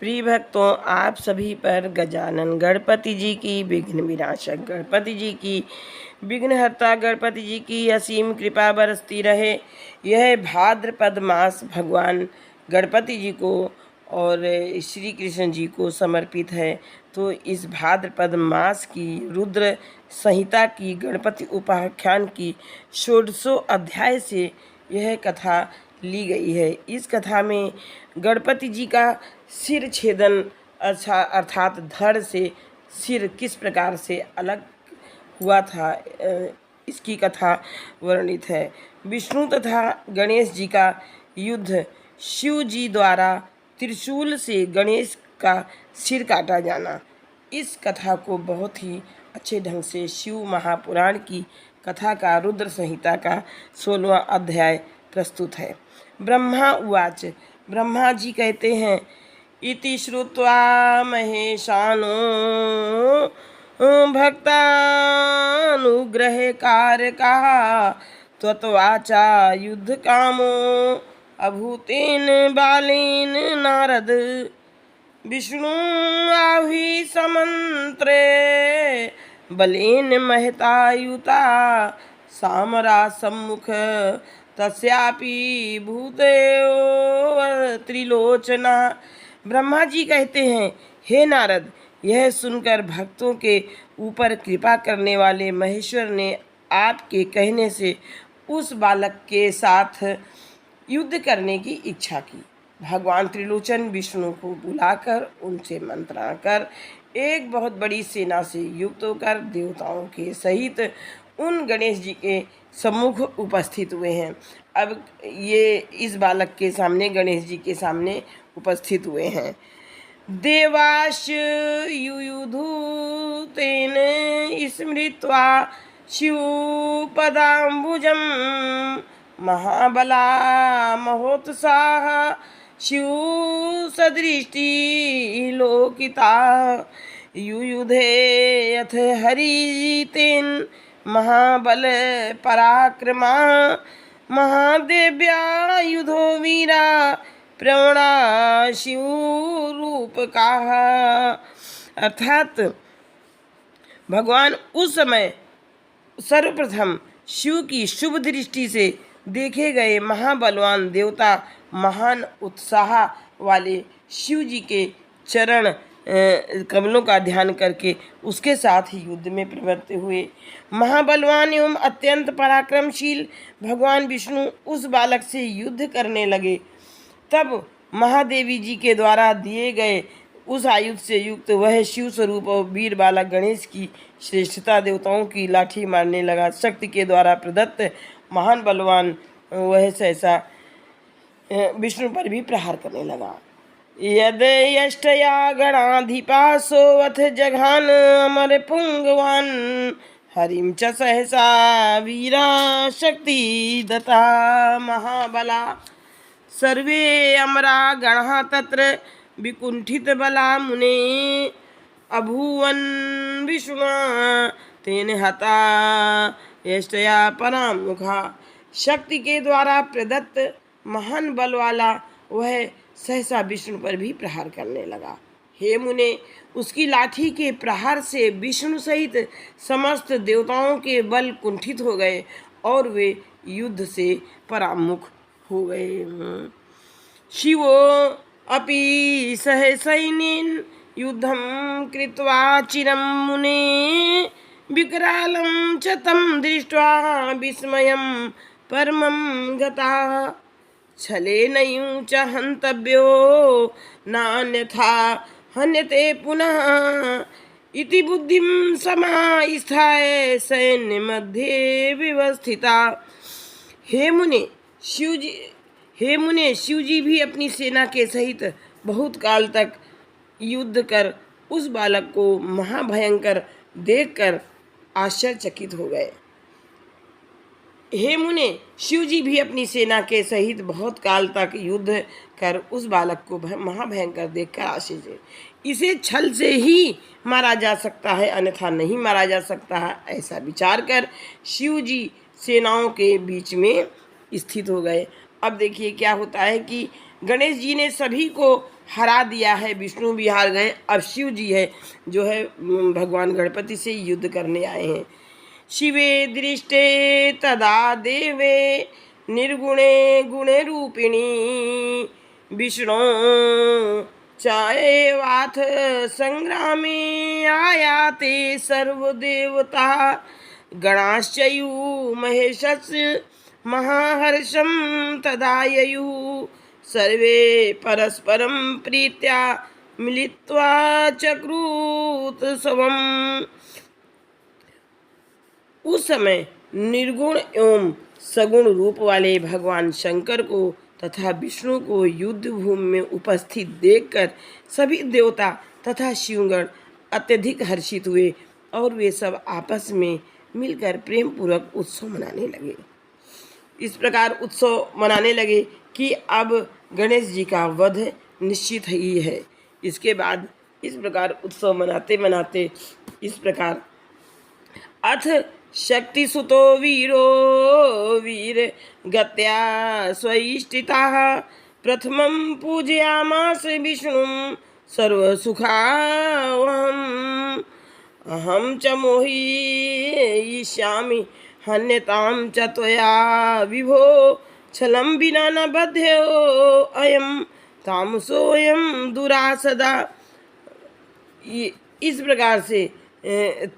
प्रिय भक्तों, आप सभी पर गजानन गणपति जी की, विघ्न विनाशक गणपति जी की, विघ्नहर्ता गणपति जी की असीम कृपा बरसती रहे। यह भाद्रपद मास भगवान गणपति जी को और श्री कृष्ण जी को समर्पित है। तो इस भाद्रपद मास की रुद्र संहिता की गणपति उपाख्यान की 16 अध्याय से यह कथा ली गई है। इस कथा में गणपति जी का सिर छेदन अर्थात धड़ से सिर किस प्रकार से अलग हुआ था, इसकी कथा वर्णित है। विष्णु तथा गणेश जी का युद्ध, शिव जी द्वारा त्रिशूल से गणेश का सिर काटा जाना, इस कथा को बहुत ही अच्छे ढंग से शिव महापुराण की कथा का रुद्र संहिता का 16वां अध्याय प्रस्तुत है। ब्रह्मा उवाच, ब्रह्मा जी कहते हैं, इति श्रुत्वा महेशानो भक्तानुग्रहकारकः त्वत्वाचा युद्धकामो अभूतेन बालेन नारद। विष्णु आहुहि समन्त्रे बलेन महतायुता सामरा सम्मुख तस्यापि भूतेव त्रिलोचना। ब्रह्मा जी कहते हैं, हे नारद, यह सुनकर भक्तों के ऊपर कृपा करने वाले महेश्वर ने आपके कहने से उस बालक के साथ युद्ध करने की इच्छा की। भगवान त्रिलोचन विष्णु को बुलाकर उनसे मंत्रणा कर एक बहुत बड़ी सेना से युक्त होकर देवताओं के सहित उन गणेश जी के सम्मुख उपस्थित हुए हैं। अब ये इस बालक के सामने, गणेश जी के सामने उपस्थित हुए हैं। देवाश युयुधु तेन स्मृत्वा शिवपदाम्बुजं महाबला महोत्साह शिव सदृष्टि लोकिता। युयुधे यथ हरितेन महाबल पराक्रमा महादेव्या युधो वीरा प्रवणा शिव रूप का। अर्थात भगवान उस समय सर्वप्रथम शिव की शुभ दृष्टि से देखे गए महाबलवान देवता, महान उत्साह वाले शिव जी के चरण कमलों का ध्यान करके उसके साथ ही युद्ध में प्रवृत्त हुए। महाबलवान एवं अत्यंत पराक्रमशील भगवान विष्णु उस बालक से युद्ध करने लगे। तब महादेवी जी के द्वारा दिए गए उस आयुध से युक्त वह शिव स्वरूप और वीर बालक गणेश की श्रेष्ठता देवताओं की लाठी मारने लगा। शक्ति के द्वारा प्रदत्त महान बलवान वह सहसा विष्णु पर भी प्रहार करने लगा। यद यष्टया गणाधिपासोऽथ जघान अमर पुंगवान हरिम च सहसा वीरा शक्ति दत्ता महाबला। सर्वे अमरा गणः तत्र विकुंठित बला मुने अभूवन विष्णुना तेन हता यष्टया परामुखा। शक्ति के द्वारा प्रदत्त महान बल वाला वह सहसा विष्णु पर भी प्रहार करने लगा। हे मुने, उसकी लाठी के प्रहार से विष्णु सहित समस्त देवताओं के बल कुंठित हो गए और वे युद्ध से परामुख हो गए। शिवो अपि सहसैन्येन युद्धं कृत्वा चिरं मुने विकरालं च तं दृष्ट्वा विस्मयं परमं गताः। छलेनैव च हन्तव्यो नान्यथा हन्यते पुनः इति बुद्धिं समास्थाय सैन्य मध्ये व्यवस्थिता। हे मुने, शिव जी भी अपनी सेना के सहित बहुत काल तक युद्ध कर उस बालक को महाभयंकर देखकर आश्चर्यचकित हो गए। हे मुने, शिव जी भी अपनी सेना के सहित बहुत काल तक युद्ध कर उस बालक को महाभयंकर देखकर आश्चर्य, इसे छल से ही मारा जा सकता है, अन्यथा नहीं मारा जा सकता है, ऐसा विचार कर शिव जी सेनाओं के बीच में स्थित हो गए। अब देखिए क्या होता है कि गणेश जी ने सभी को हरा दिया है, विष्णु भी हार गए। अब शिव जी है जो है भगवान गणपति से युद्ध करने आए हैं। शिवे दृष्टे तदा देवे निर्गुणे गुणे रूपिणी विष्णु चाएवाथ संग्रामे आयाते सर्वदेवता गणाश्चयु महेशस्य महाहर्षं तदा ययुः सर्वे परस्परं प्रीत्या मिलित्वा चक्रुत्सवम्। उस समय निर्गुण एवं सगुण रूप वाले भगवान शंकर को तथा विष्णु को युद्ध भूमि में उपस्थित देखकर सभी देवता तथा शिवगण अत्यधिक हर्षित हुए और वे सब आपस में मिलकर प्रेम पूर्वक उत्सव मनाने लगे। इस प्रकार उत्सव मनाने लगे कि अब गणेश जी का वध निश्चित ही है। इसके बाद इस प्रकार उत्सव मनाते मनाते इस प्रकार अथ शक्ति सुतो वीरो वीर गत्या स्वइष्टिताः प्रथमं पूजयामास विष्णुं सर्वसुखावहम् अहं च मोहयिष्यामि हन्यतां च त्वया विभो छलं विना न बध्यो अयं तामसोऽयं दुरासदा। इस प्रकार से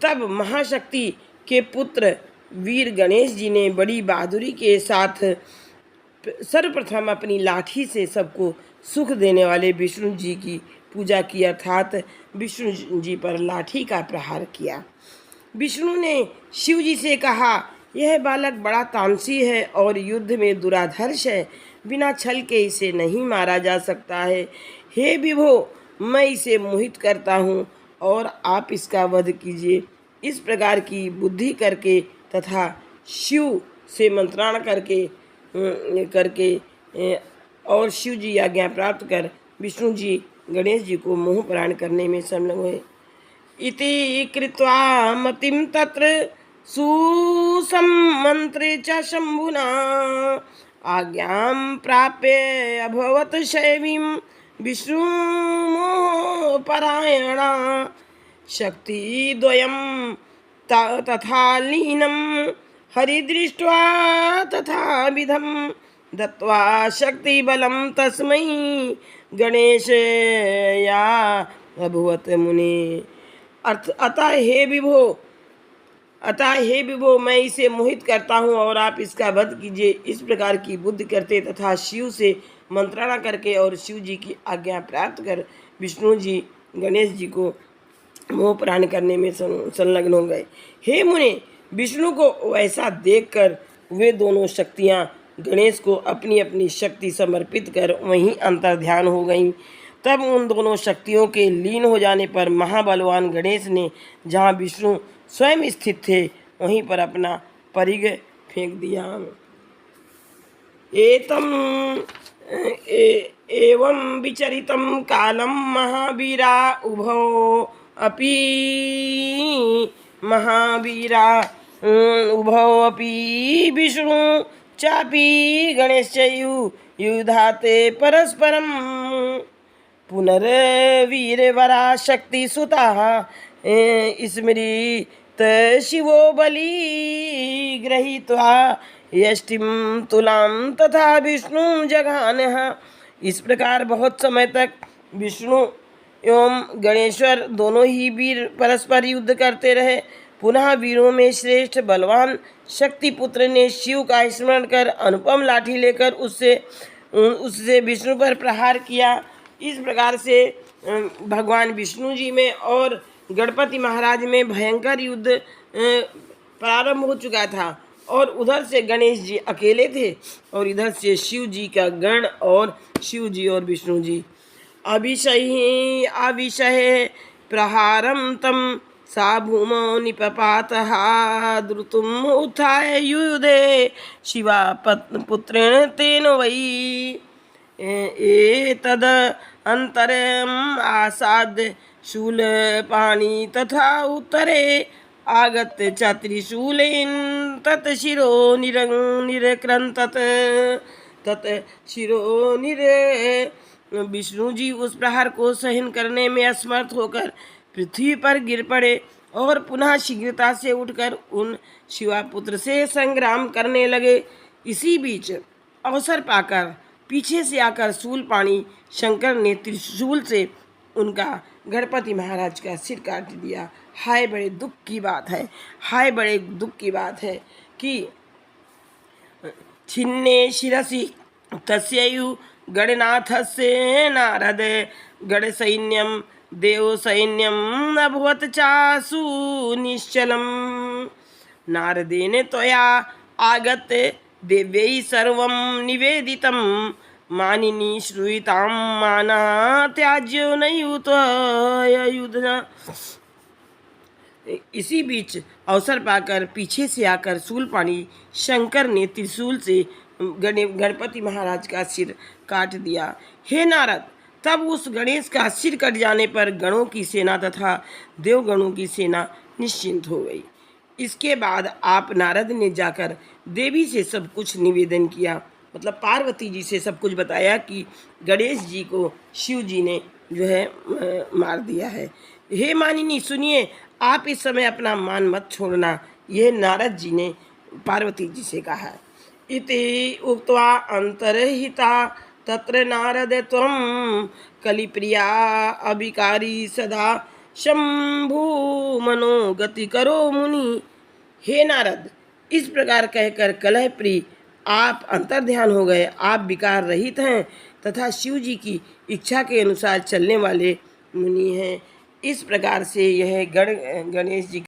तब महाशक्ति के पुत्र वीर गणेश जी ने बड़ी बहादुरी के साथ सर्वप्रथम अपनी लाठी से सबको सुख देने वाले विष्णु जी की पूजा की, अर्थात विष्णु जी पर लाठी का प्रहार किया। विष्णु ने शिव जी से कहा, यह बालक बड़ा तामसी है और युद्ध में दुराधर्ष है, बिना छल के इसे नहीं मारा जा सकता है। हे विभो, मैं इसे मोहित करता हूँ और आप इसका वध कीजिए। इस प्रकार की बुद्धि करके तथा शिव से मंत्राण करके और शिव जी आज्ञा प्राप्त कर विष्णु जी गणेश जी को मोह प्राण करने में संलग्न हुए। इति कृत्वा मतिं तत्र सुसंमंत्रे च शंभुना आज्ञां प्राप्य अभवत् शैवीं विष्णुमोहपरायणा शक्तिद्वयं तथा लीनं हरिदृष्ट्वा तथाविधं दत्त्वा शक्तिबलं तस्मै गणेशया अभवत् मुने। अतः हे विभो मैं इसे मोहित करता हूँ और आप इसका वध कीजिए। इस प्रकार की बुद्धि करते तथा शिव से मंत्रणा करके और शिव जी की आज्ञा प्राप्त कर विष्णु जी गणेश जी को मोह प्राण करने में संलग्न हो गए। हे मुने, विष्णु को वैसा देखकर वे दोनों शक्तियाँ गणेश को अपनी अपनी शक्ति समर्पित कर वहीं अंतर्ध्यान हो गईं। तब उन दोनों शक्तियों के लीन हो जाने पर महाबलवान गणेश ने जहाँ विष्णु स्वयं स्थित थे वहीं पर अपना परिघ फेंक दिया। एवं विचरितं कालं महावीरा उभौ अपि विष्णु चापि गणेशयु युधाते परस्परं पुनर्वीरवरा शक्ति सुताः स्मृत शिवो बलि गृहीत्वा यष्टिं तुलां तथा विष्णु जघानः। इस प्रकार बहुत समय तक विष्णु एवं गणेश्वर दोनों ही वीर परस्पर युद्ध करते रहे। पुनः वीरों में श्रेष्ठ बलवान शक्तिपुत्र ने शिव का स्मरण कर अनुपम लाठी लेकर उससे विष्णु पर प्रहार किया। इस प्रकार से भगवान विष्णु जी में और गणपति महाराज में भयंकर युद्ध प्रारंभ हो चुका था और उधर से गणेश जी अकेले थे और इधर से शिव जी का गण और शिव जी और विष्णु जी। अविषहे प्रहारं तं सा भूमौ निपपातः द्रुतुम् उत्थाय युयुधे शिवा पुत्रेण तेन वै एतद् अन्तरम् आसाद्य शूलपाणि तथा उत्तरे आगत्य च त्रिशूलेन तत् शिरो निरक्रन्तत् तत् शिरोनिरे। विष्णु जी उस प्रहार को सहन करने में असमर्थ होकर पृथ्वी पर गिर पड़े और पुनः शीघ्रता से उठकर उन शिवापुत्र से संग्राम करने लगे। इसी बीच अवसर पाकर पीछे से आकर शूलपाणी शंकर ने त्रिशूल से उनका गणपति महाराज का सिर काट दिया। हाय बड़े दुख की बात है, हाय बड़े दुख की बात है कि छिन्ने शिरसि तस्यैव गणनाथस्य नारद गणसैन्यं देवसैन्यम् अभवत् चासु निश्चलम्। नारदेन त्वया आगत्य देव्यै सर्वं निवेदितं मानिनी श्रूयतां माना त्याज्यो नयुतयुधना। इसी बीच अवसर पाकर पीछे से आकर शूलपाणी शंकर ने त्रिशूल से गणपति महाराज का सिर काट दिया। हे नारद, तब उस गणेश का सिर कट जाने पर गणों की सेना तथा देवगणों की सेना निश्चिंत हो गई। इसके बाद आप नारद ने जाकर देवी से सब कुछ निवेदन किया, मतलब पार्वती जी से सब कुछ बताया कि गणेश जी को शिव जी ने जो है मार दिया है। हे मानिनी सुनिए, आप इस समय अपना मान मत छोड़ना, यह नारद जी ने पार्वती जी से कहा। इति उक्त्वा अंतर्हिता तत्र नारद त्वं कलिप्रिया अभिकारी सदा शंभु मनोगति करो मुनि। हे नारद, इस प्रकार कहकर कलह प्रिय आप अंतर्ध्यान हो गए, आप विकार रहित हैं तथा शिव जी की इच्छा के अनुसार चलने वाले मुनि हैं। इस प्रकार से यह गणेश जी